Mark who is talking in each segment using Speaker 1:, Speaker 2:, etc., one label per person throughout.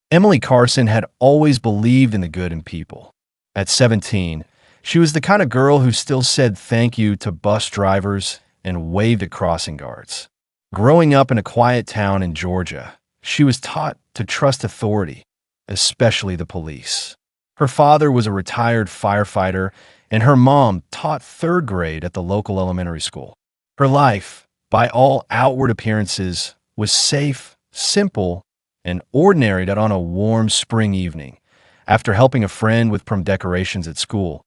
Speaker 1: Emily Carson had always believed in the good in people. At 17, she was the kind of girl who still said thank you to bus drivers and waved at crossing guards. Growing up in a quiet town in Georgia, she was taught to trust authority, especially the police. Her father was a retired firefighter, and her mom taught third grade at the local elementary school. Her life, by all outward appearances, was safe, simple, and ordinary that on a warm spring evening, after helping a friend with prom decorations at school,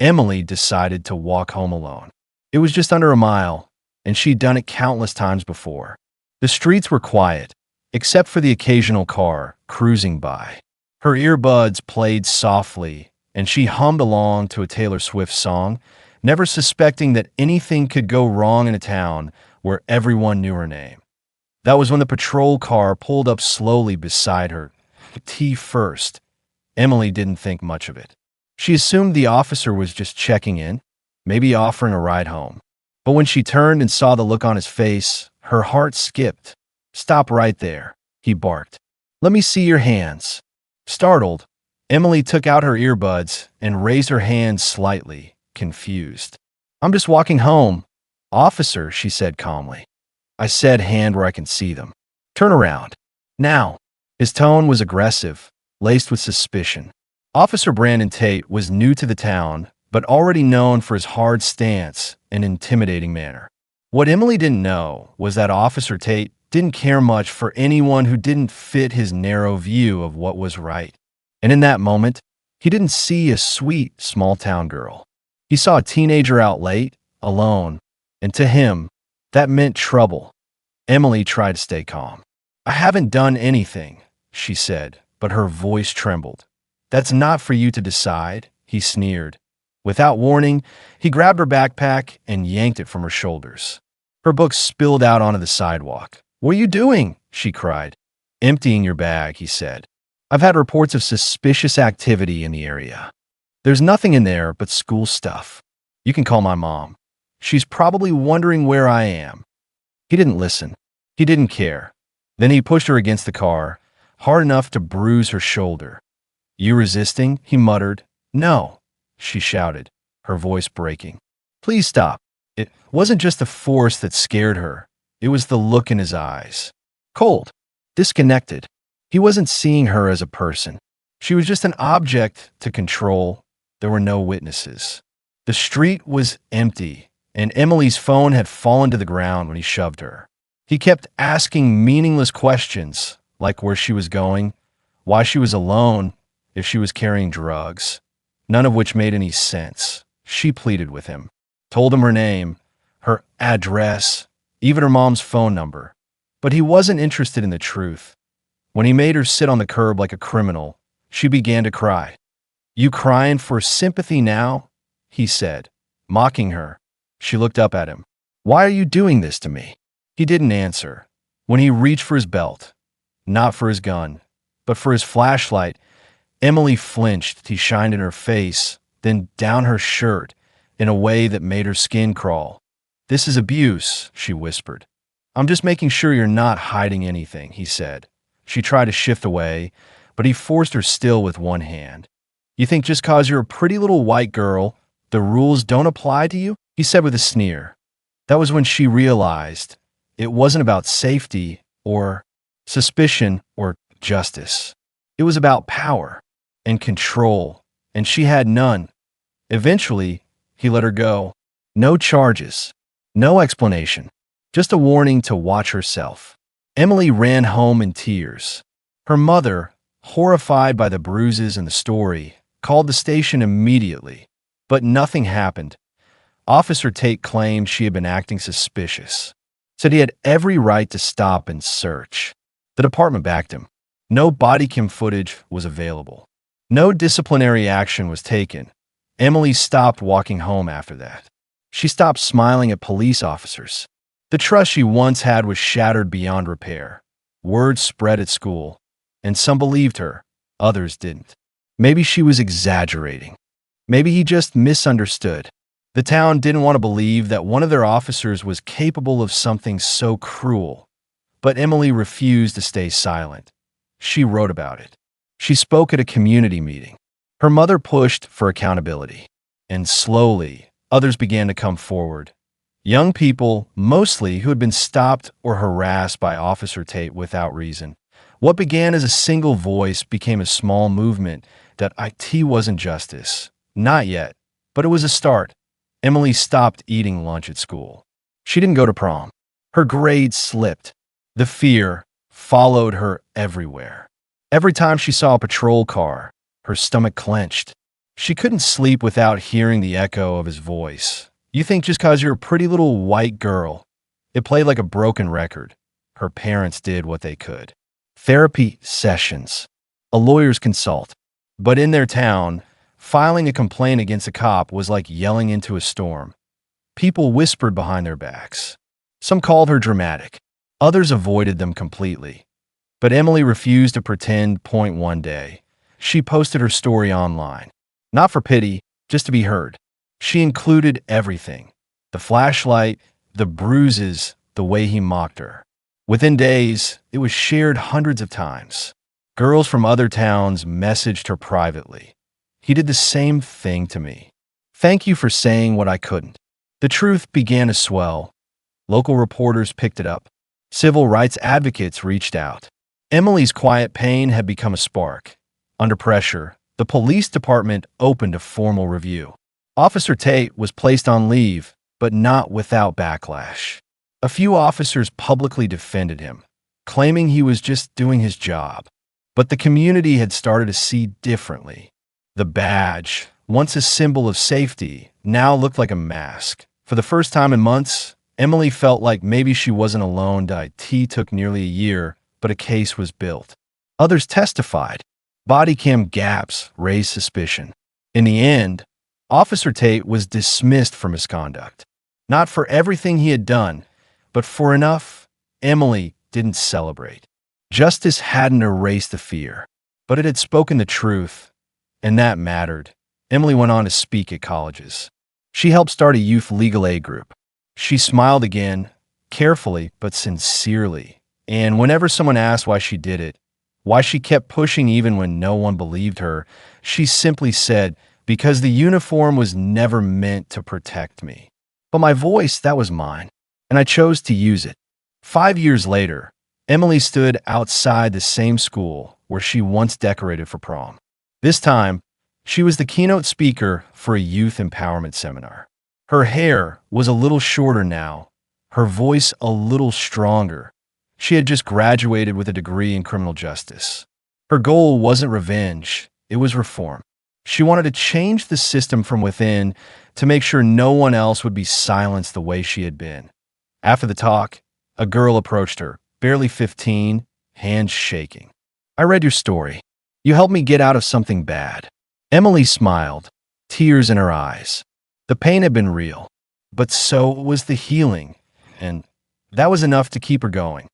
Speaker 1: Emily decided to walk home alone. It was just under a mile, and she'd done it countless times before. The streets were quiet, except for the occasional car cruising by. Her earbuds played softly, and she hummed along to a Taylor Swift song, never suspecting that anything could go wrong in a town where everyone knew her name. That was when the patrol car pulled up slowly beside her, tea first. Emily didn't think much of it. She assumed the officer was just checking in, maybe offering a ride home. But when she turned and saw the look on his face, her heart skipped. "Stop right there," he barked. "Let me see your hands." Startled, Emily took out her earbuds and raised her hands slightly, confused. "I'm just walking home, officer," she said calmly. "I said hand where I can see them. Turn around. Now." His tone was aggressive, laced with suspicion. Officer Brandon Tate was new to the town, but already known for his hard stance and intimidating manner. What Emily didn't know was that Officer Tate didn't care much for anyone who didn't fit his narrow view of what was right. And in that moment, he didn't see a sweet, small-town girl. He saw a teenager out late, alone, and to him, that meant trouble. Emily tried to stay calm. "I haven't done anything," she said, but her voice trembled. "That's not for you to decide," he sneered. Without warning, he grabbed her backpack and yanked it from her shoulders. Her books spilled out onto the sidewalk. "What are you doing?" she cried. "Emptying your bag," he said. "I've had reports of suspicious activity in the area. There's nothing in there but school stuff. You can call my mom. She's probably wondering where I am." He didn't listen. He didn't care. Then he pushed her against the car, hard enough to bruise her shoulder. "You resisting?" he muttered. "No," she shouted, her voice breaking. "Please stop." It wasn't just the force that scared her. It was the look in his eyes. Cold, disconnected. He wasn't seeing her as a person. She was just an object to control. There were no witnesses. The street was empty, and Emily's phone had fallen to the ground when he shoved her. He kept asking meaningless questions, like where she was going, why she was alone, if she was carrying drugs, none of which made any sense. She pleaded with him, told him her name, her address, even her mom's phone number. But he wasn't interested in the truth. When he made her sit on the curb like a criminal, she began to cry. "You crying for sympathy now?" he said, mocking her. She looked up at him. "Why are you doing this to me?" He didn't answer. When he reached for his belt, not for his gun, but for his flashlight, Emily flinched. He shined in her face, then down her shirt, in a way that made her skin crawl. "This is abuse," she whispered. "I'm just making sure you're not hiding anything," he said. She tried to shift away, but he forced her still with one hand. "You think just 'cause you're a pretty little white girl, the rules don't apply to you?" he said with a sneer. That was when she realized it wasn't about safety or suspicion or justice. It was about power and control, and she had none. Eventually, he let her go. No charges, no explanation, just a warning to watch herself. Emily ran home in tears. Her mother, horrified by the bruises and the story, called the station immediately, but nothing happened. Officer Tate claimed she had been acting suspicious, said he had every right to stop and search. The department backed him. No body cam footage was available. No disciplinary action was taken. Emily stopped walking home after that. She stopped smiling at police officers. The trust she once had was shattered beyond repair. Word spread at school, and some believed her, others didn't. Maybe she was exaggerating. Maybe he just misunderstood. The town didn't want to believe that one of their officers was capable of something so cruel. But Emily refused to stay silent. She wrote about it. She spoke at a community meeting. Her mother pushed for accountability, and slowly, others began to come forward. Young people, mostly who had been stopped or harassed by Officer Tate without reason. What began as a single voice became a small movement that IT wasn't justice. Not yet, but it was a start. Emily stopped eating lunch at school. She didn't go to prom. Her grades slipped. The fear followed her everywhere. Every time she saw a patrol car, her stomach clenched. She couldn't sleep without hearing the echo of his voice. You think just 'cause you're a pretty little white girl. It played like a broken record. Her parents did what they could. Therapy sessions. A lawyer's consult. But in their town, filing a complaint against a cop was like yelling into a storm. People whispered behind their backs. Some called her dramatic. Others avoided them completely. But Emily refused to pretend point one day. She posted her story online. Not for pity, just to be heard. She included everything. The flashlight, the bruises, the way he mocked her. Within days, it was shared hundreds of times. Girls from other towns messaged her privately. He did the same thing to me. Thank you for saying what I couldn't. The truth began to swell. Local reporters picked it up. Civil rights advocates reached out. Emily's quiet pain had become a spark. Under pressure, the police department opened a formal review. Officer Tate was placed on leave, but not without backlash. A few officers publicly defended him, claiming he was just doing his job. But the community had started to see differently. The badge, once a symbol of safety, now looked like a mask. For the first time in months, Emily felt like maybe she wasn't alone. IT took nearly a year, but a case was built. Others testified. Body cam gaps raised suspicion. In the end, Officer Tate was dismissed for misconduct. Not for everything he had done, but for enough. Emily didn't celebrate. Justice hadn't erased the fear, but it had spoken the truth, and that mattered. Emily went on to speak at colleges. She helped start a youth legal aid group. She smiled again, carefully but sincerely, and whenever someone asked why she did it, why she kept pushing even when no one believed her, she simply said, because the uniform was never meant to protect me. But my voice, that was mine, and I chose to use it. 5 years later, Emily stood outside the same school where she once decorated for prom. This time, she was the keynote speaker for a youth empowerment seminar. Her hair was a little shorter now, her voice a little stronger. She had just graduated with a degree in criminal justice. Her goal wasn't revenge, it was reform. She wanted to change the system from within to make sure no one else would be silenced the way she had been. After the talk, a girl approached her, barely 15, hands shaking. I read your story. You helped me get out of something bad. Emily smiled, tears in her eyes. The pain had been real, but so was the healing, and that was enough to keep her going.